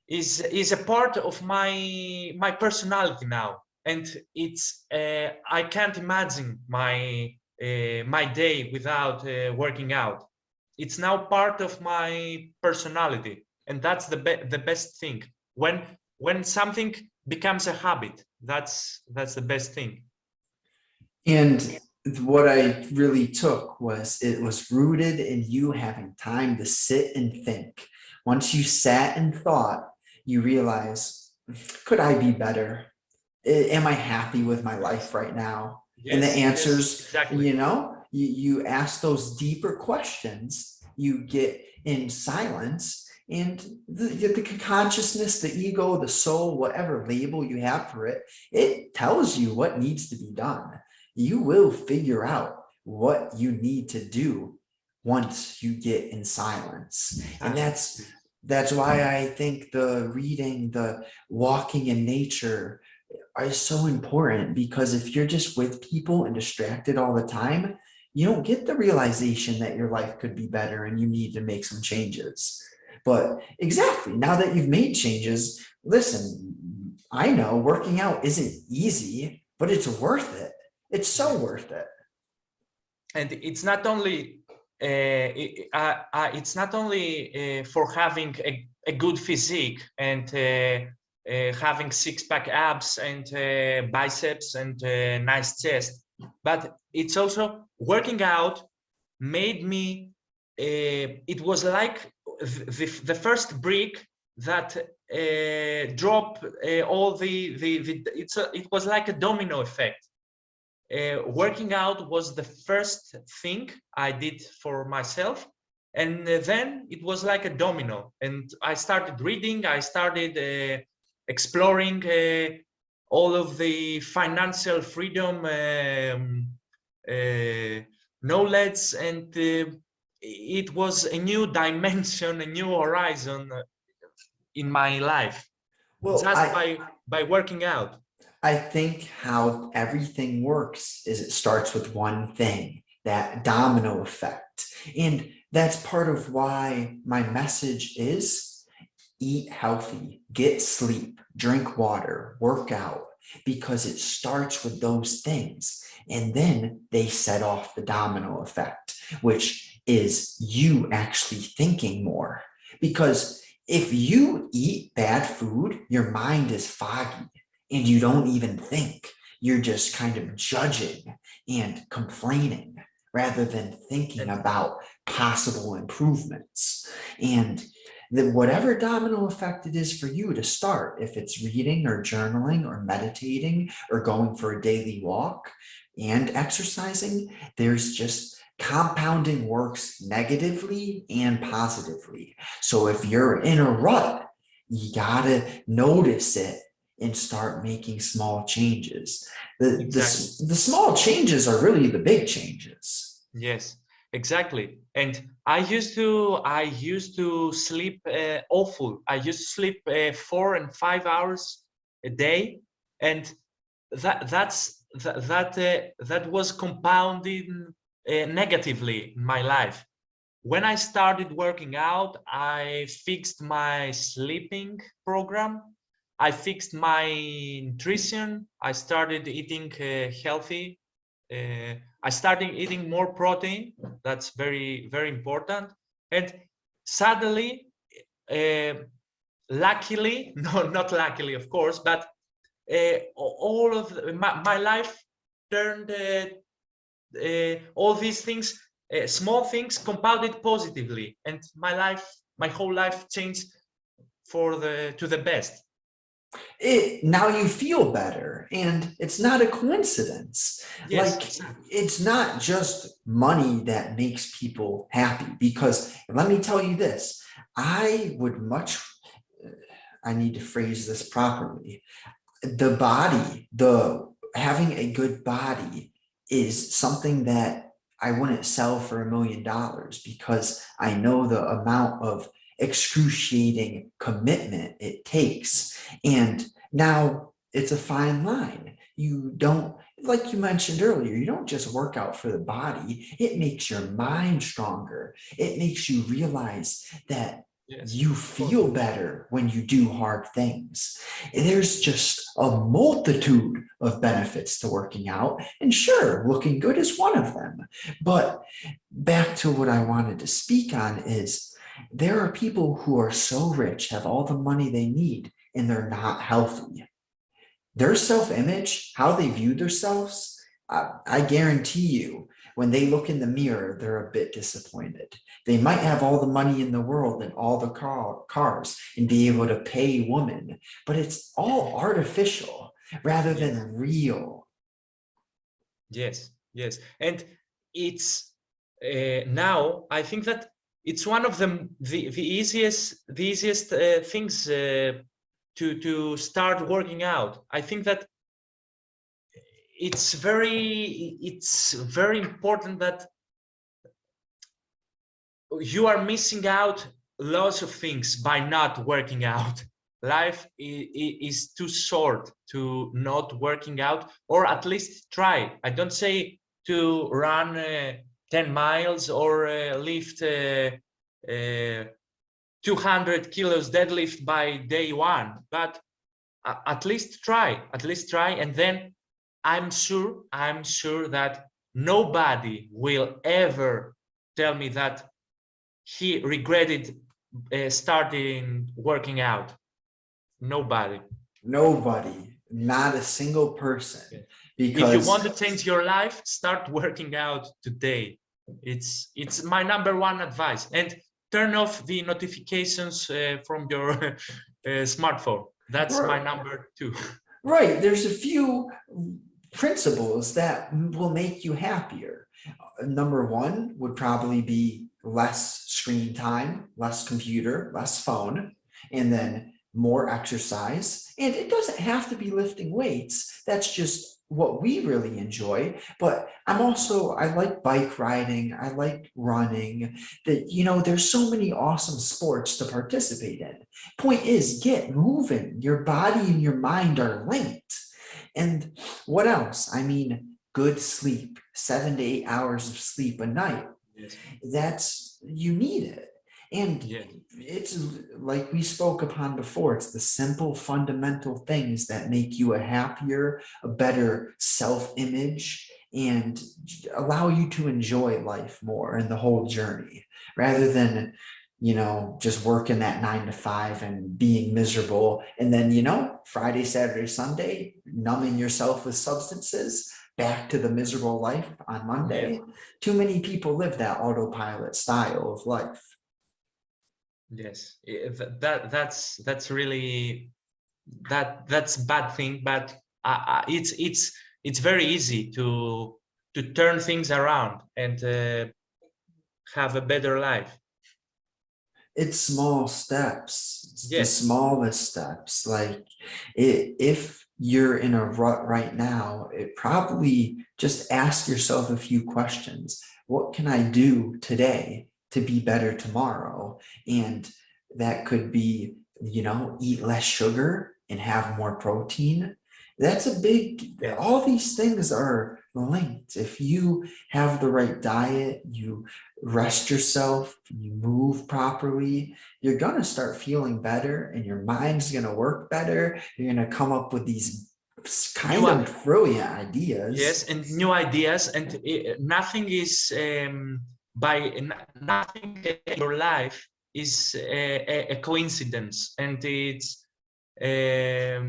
is a part of my personality now, and it's I can't imagine my day without working out. It's now part of my personality, and that's the best thing. When something becomes a habit, that's the best thing. And what I really took was it was rooted in you having time to sit and think. Once you sat and thought, you realize, could I be better? Am I happy with my life right now? And the Yes, answers, exactly. you ask those deeper questions, you get in silence, and the consciousness, the ego, the soul, whatever label you have for it, it tells you what needs to be done. You will figure out what you need to do once you get in silence. And that's why I think the reading, the walking in nature is so important, because if you're just with people and distracted all the time, you don't get the realization that your life could be better and you need to make some changes. But exactly, now that you've made changes, listen, I know working out isn't easy, but it's worth it. It's so worth it. And it's not only for having a good physique and having six-pack abs and biceps and nice chest, but it's also working out made me. It was like the first brick that dropped all it was like a domino effect. Working out was the first thing I did for myself, and then it was like a domino, and I started reading, I started exploring all of the financial freedom knowledge, and it was a new dimension, a new horizon in my life, Well, just by working out. I think how everything works is it starts with one thing, that domino effect. And that's part of why my message is eat healthy, get sleep, drink water, work out, because it starts with those things. And then they set off the domino effect, which is you actually thinking more. Because if you eat bad food, your mind is foggy and you don't even think. You're just kind of judging and complaining rather than thinking about possible improvements. And then whatever domino effect it is for you to start, if it's reading or journaling or meditating or going for a daily walk and exercising, there's just compounding works negatively and positively. So if you're in a rut, you gotta notice it and start making small changes. The, Exactly. the small changes are really the big changes. Yes, exactly. And I used to sleep awful. I used to sleep 4 and 5 hours a day, and that was compounding negatively in my life. When I started working out, I fixed my sleeping program. I fixed my nutrition. I started eating healthy. Uh, I started eating more protein. That's very, very important. And suddenly, uh, luckily, no, not luckily, of course, but all of my life turned all these things, small things compounded positively, and my whole life changed to the best. Now you feel better, and it's not a coincidence. Yes, Like, it's not just money that makes people happy, because let me tell you this, I would much, I need to phrase this properly, the body, the having a good body is something that I wouldn't sell for $1 million, because I know the amount of excruciating commitment it takes. And now it's a fine line. You don't, like you mentioned earlier, you don't just work out for the body. It makes your mind stronger. It makes you realize that yes, you of course. feel better when you do hard things. There's just a multitude of benefits to working out. And sure, looking good is one of them. But back to what I wanted to speak on is, there are people who are so rich, have all the money they need, and they're not healthy. Their self-image, how they view themselves, I guarantee you, when they look in the mirror, they're a bit disappointed. They might have all the money in the world and all the cars and be able to pay women, but it's all artificial rather Yes, than real. yes, yes. And it's now I think that it's one of the easiest things to start working out. I think that it's very important that you are missing out lots of things by not working out. Life is too short to not working out, or at least try. I don't say to run 10 miles or lift 200 kilos deadlift by day one, but at least try, and then I'm sure that nobody will ever tell me that he regretted starting working out. Nobody. Nobody, not a single person, If you want because to change your life, start working out today. It's my number one advice. And turn off the notifications from your smartphone. That's my number two. right, there's a few principles that will make you happier. Number one would probably be less screen time, less computer, less phone, and then more exercise. And it doesn't have to be lifting weights. That's just what we really enjoy. But I like bike riding. I like running. There's so many awesome sports to participate in. Point is, get moving. Your body and your mind are linked. And what else? I mean, good sleep, 7 to 8 hours of sleep a night. Yes. You need it. And Yes. it's like we spoke upon before, it's the simple fundamental things that make you a happier, a better self-image, and allow you to enjoy life more and the whole journey, rather than just working that 9 to 5 and being miserable. And then, Friday, Saturday, Sunday, numbing yourself with substances, back to the miserable life on Monday. Yes. Too many people live that autopilot style of life. Yes. That's really that's a bad thing, but it's very easy to turn things around and have a better life. It's small steps. It's the Yes, smallest steps. Like if you're in a rut right now, it probably just ask yourself a few questions. What can I do today to be better tomorrow? And that could be, eat less sugar and have more protein. That's a big, yes. all these things are linked. If you have the right diet, you rest yourself, you move properly, you're going to start feeling better and your mind's going to work better. You're going to come up with these New, kind of brilliant ideas. yes, and new ideas, and nothing is nothing in your life is a coincidence, and it's uh,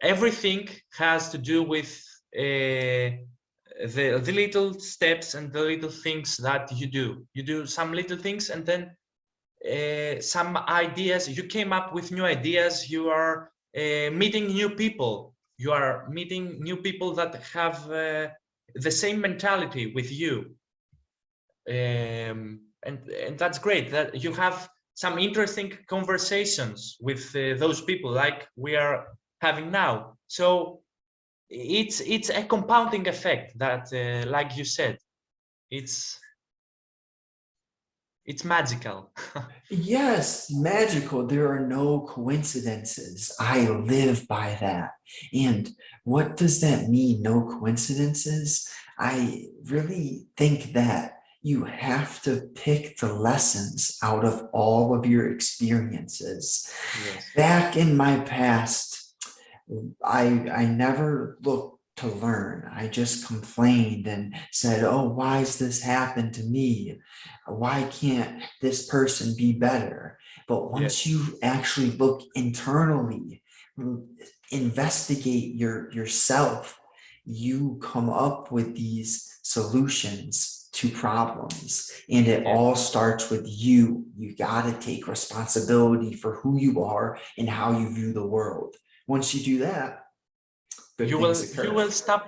everything has to do with the little steps and the little things that you do. You do some little things, and then some ideas. You came up with new ideas. You are meeting new people. You are meeting new people that have the same mentality with you, and that's great. That you have some interesting conversations with those people, like we are having now. So it's a compounding effect that, like you said, it's magical. Yes, magical. There are no coincidences. I live by that. And what does that mean? No coincidences? I really think that you have to pick the lessons out of all of your experiences. Yes. Back in my past, I never looked to learn. I just complained and said, "Oh, why is this happen to me? Why can't this person be better?" But once Yes. you actually look internally, investigate yourself, you come up with these solutions to problems. And it Yes. all starts with you. You got to take responsibility for who you are and how you view the world. Once you do that, good things You occur. will stop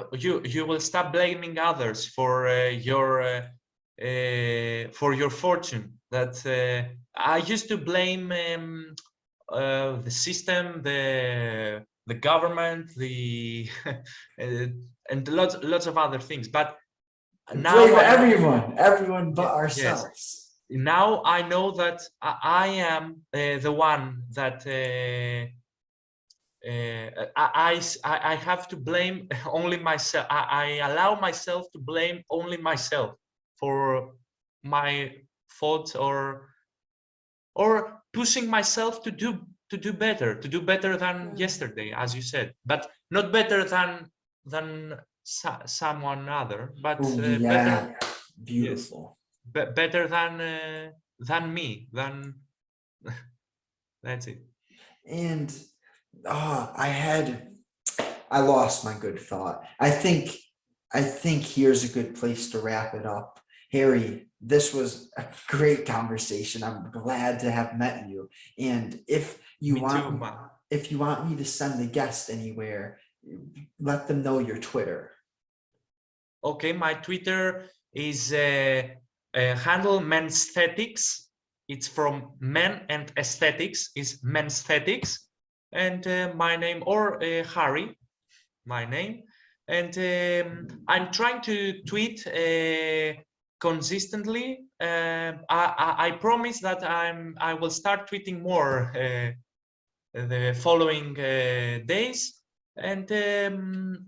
you will stop blaming others for your fortune. That I used to blame the system, the government, the and lots of other things. But now Blame I know, everyone but yes. ourselves. Now I know that I am the one that I have to blame only myself. I allow myself to blame only myself for my faults, or pushing myself to do better than yesterday, as you said, but not better than someone other, but Oh, better. yeah, Yes, beautiful. better than me. Than That's it. And I lost my good thought. I think here's a good place to wrap it up. Harry, this was a great conversation. I'm glad to have met you. And Me too, man. if you want me to send the guest anywhere, let them know your Twitter. Okay, my Twitter is handle mensthetics. It's from men and aesthetics is mensthetics, and my name, or Harry, my name, and I'm trying to tweet consistently. I promise that I will start tweeting more the following days, and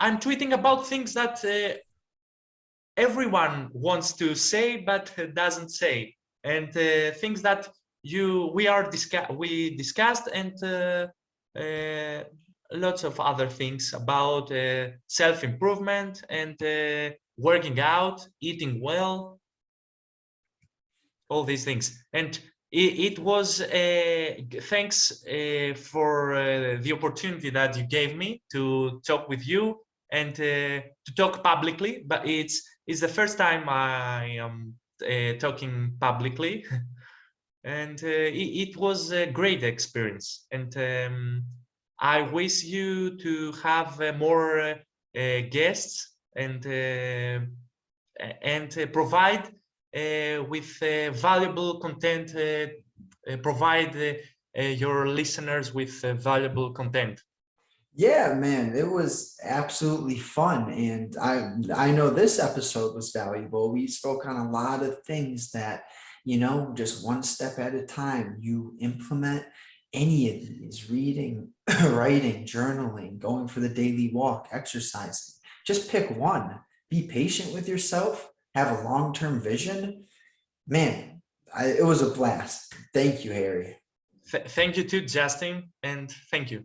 I'm tweeting about things that everyone wants to say but doesn't say, and things that we discussed, and uh, lots of other things about self-improvement, and working out, eating well, all these things. And it was thanks for the opportunity that you gave me to talk with you, and to talk publicly. But it's the first time I am talking publicly, and it was a great experience. And I wish you to have more guests, and provide with valuable content, provide your listeners with valuable content. Yeah, man, it was absolutely fun. And I know this episode was valuable. We spoke on a lot of things that, just one step at a time, you implement any of these: reading, writing, journaling, going for the daily walk, exercising. Just pick one. Be patient with yourself, have a long-term vision. Man, it was a blast. Thank you, Harry. Thank you too, Justin, and thank you.